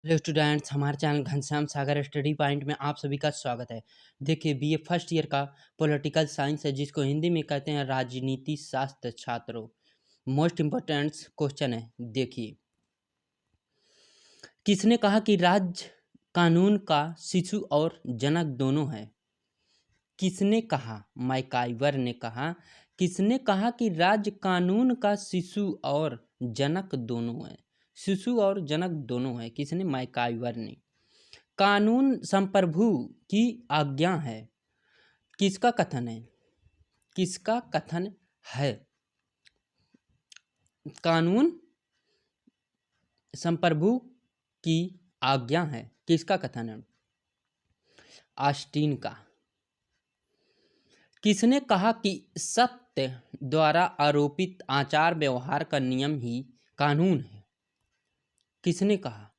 Hello students, हमारे channel Ghanshyam सागर study point में आप सभी का स्वागत है। देखिए, बीए फर्स्ट ईयर का पॉलिटिकल साइंस है, जिसको हिंदी में कहते हैं राजनीति शास्त्र। छात्रों, मोस्ट इम्पोर्टेंट क्वेश्चन है। देखिए, किसने कहा कि राज्य कानून का शिशु और जनक दोनों है? किसने कहा? मैकाइवर ने कहा। किसने कहा कि राज्य कानून का शिशु और जनक दोनों है? शिशु और जनक दोनों है। किसने? मैकाइवर ने। कानून संप्रभु की आज्ञा है। किसका कथन है? किसका कथन है? कानून संप्रभु की आज्ञा है। किसका कथन है? ऑस्टिन का। किसने कहा कि सत्य द्वारा आरोपित आचार व्यवहार का नियम ही कानून है? किसने कहा?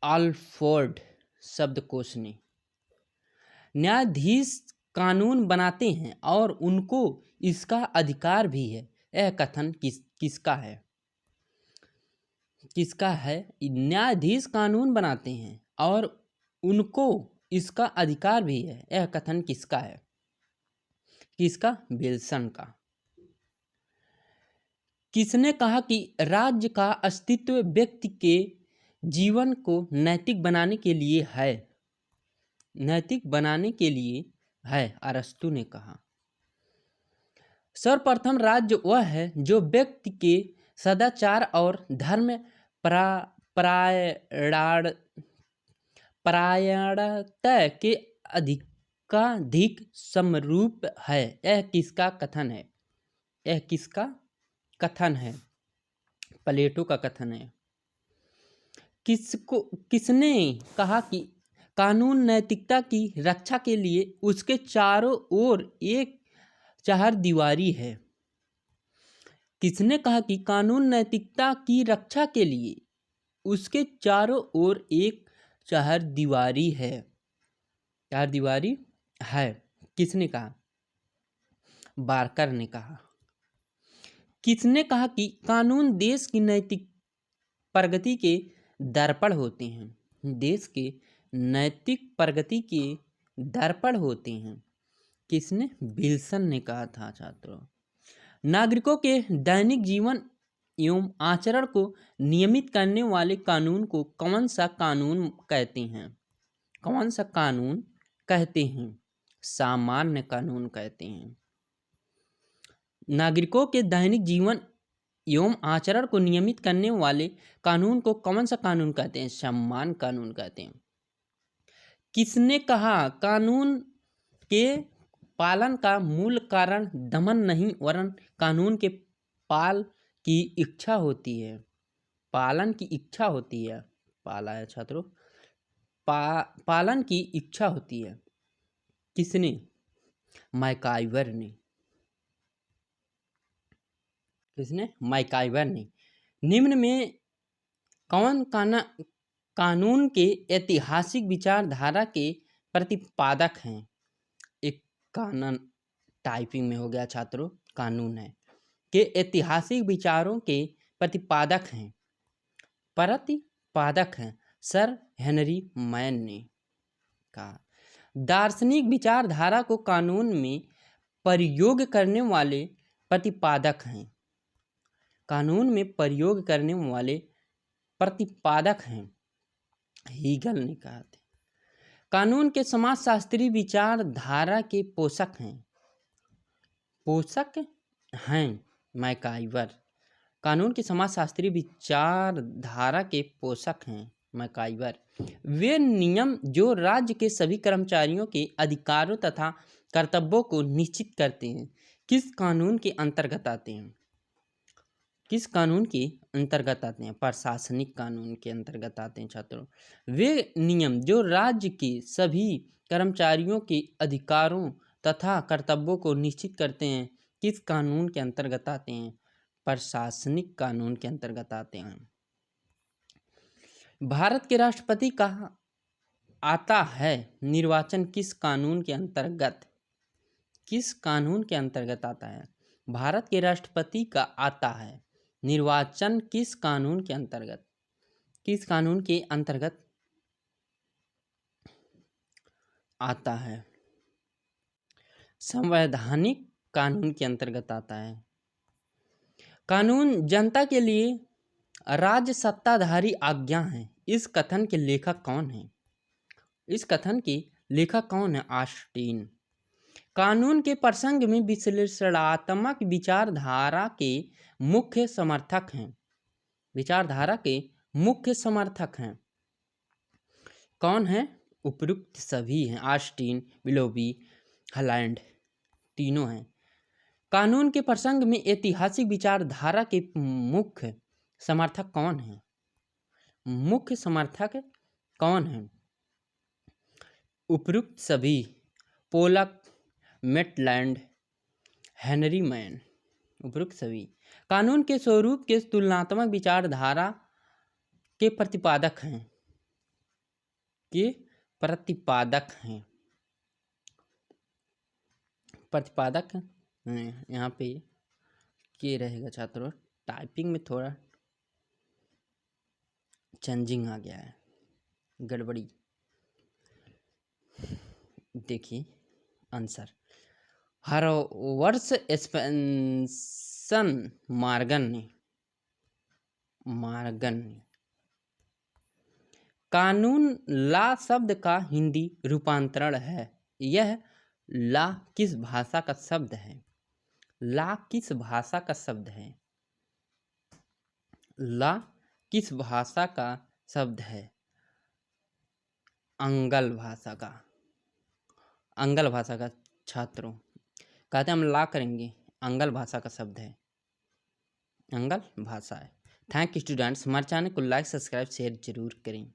आल्फ्रेड शब्दकोश ने। न्यायाधीश कानून बनाते हैं और उनको इसका अधिकार भी है। यह कथन किसका है? किसका है? न्यायाधीश कानून बनाते हैं और उनको इसका अधिकार भी है। यह कथन किसका है? किसका? विल्सन का। किसने कहा कि राज्य का अस्तित्व व्यक्ति के जीवन को नैतिक बनाने के लिए है? नैतिक बनाने के लिए है, अरस्तु ने कहा। सर्वप्रथम राज्य वह है जो व्यक्ति के सदाचार और धर्म परायणता के अधिकाधिक समरूप है। यह किसका कथन है? यह किसका कथन है? प्लेटो का कथन है। किसने कहा कि कानून नैतिकता की रक्षा के लिए उसके चारों ओर एक चहारदीवारी है? किसने कहा कि कानून नैतिकता की रक्षा के लिए उसके चारों ओर एक चहारदीवारी है? चहारदीवारी है। किसने कहा? बार्कर ने कहा। किसने कहा कि कानून देश की नैतिक प्रगति के दर्पण होते हैं? देश के नैतिक प्रगति के दर्पण होते हैं। किसने? विल्सन ने कहा था। छात्रों, नागरिकों के दैनिक जीवन एवं आचरण को नियमित करने वाले कानून को कौन सा कानून कहते हैं? कौन सा कानून कहते हैं? सामान्य कानून कहते हैं। नागरिकों के दैनिक जीवन एवं आचरण को नियमित करने वाले कानून को कौन सा कानून कहते हैं? सामान्य कानून कहते हैं। किसने कहा कानून के पालन का मूल कारण दमन नहीं वरन कानून के पाल की इच्छा होती है? पालन की इच्छा होती है। पाला है छात्रों। पालन की इच्छा होती है। किसने? मैकाइवर ने। किसने? मैकाइवर ने। निम्न में कौन कानून के ऐतिहासिक विचारधारा के प्रतिपादक हैं? एक कानून टाइपिंग में हो गया छात्रों। कानून है के ऐतिहासिक विचारों के प्रतिपादक हैं। प्रतिपादक हैं सर हेनरी मैन ने कहा। दार्शनिक विचारधारा को कानून में प्रयोग करने वाले प्रतिपादक हैं। कानून में प्रयोग करने वाले प्रतिपादक हैं। हीगल ने कहा था। कानून के समाजशास्त्री विचारधारा के पोषक हैं। पोषक हैं मैकाइवर। कानून के समाजशास्त्री विचारधारा के पोषक हैं मैकाइवर। वे नियम जो राज्य के सभी कर्मचारियों के अधिकारों तथा कर्तव्यों को निश्चित करते हैं किस कानून के अंतर्गत आते हैं? किस कानून के अंतर्गत आते हैं? प्रशासनिक कानून के अंतर्गत आते हैं छात्रों। वे नियम जो राज्य के सभी कर्मचारियों के अधिकारों तथा कर्तव्यों को निश्चित करते हैं किस कानून के अंतर्गत आते हैं? प्रशासनिक कानून के अंतर्गत आते हैं। भारत के राष्ट्रपति का आता है निर्वाचन किस कानून के अंतर्गत? किस कानून के अंतर्गत आता है? भारत के राष्ट्रपति का आता है निर्वाचन किस कानून के अंतर्गत? किस कानून के अंतर्गत आता है? संवैधानिक कानून के अंतर्गत आता है। कानून जनता के लिए राज्य सत्ताधारी आज्ञा है। इस कथन के लेखक कौन है? इस कथन के लेखक कौन है? ऑस्टिन। कानून के प्रसंग में विश्लेषणात्मक विचारधारा के मुख्य समर्थक हैं। विचारधारा के मुख्य समर्थक हैं कौन है? उपयुक्त सभी हैं। ऑस्टिन, विलोबी, हॉलैंड तीनों हैं। कानून के प्रसंग में ऐतिहासिक विचारधारा के मुख्य समर्थक कौन हैं? मुख्य समर्थक कौन हैं? उपयुक्त सभी, पोलक, मेटलैंड, हेनरी मैन। उपयुक्त सभी कानून के स्वरूप के तुलनात्मक विचारधारा के प्रतिपादक हैं। प्रतिपादक हैं। यहाँ पे क्या रहेगा छात्रों? टाइपिंग में थोड़ा चेंजिंग आ गया है, गड़बड़ी। देखिए आंसर, हॉवर्ड स्पेंसर मॉर्गन ने कानून ला शब्द का हिंदी रूपांतरण है। यह ला किस भाषा का शब्द है? ला किस भाषा का शब्द है? ला किस भाषा का शब्द है? अंगल भाषा का। अंगल भाषा का छात्रों कहते हैं हम ला करेंगे, अंगल भाषा का शब्द है, अंगल भाषा है। Thank you students. हमारे चैनल को लाइक, सब्सक्राइब, शेयर जरूर करें।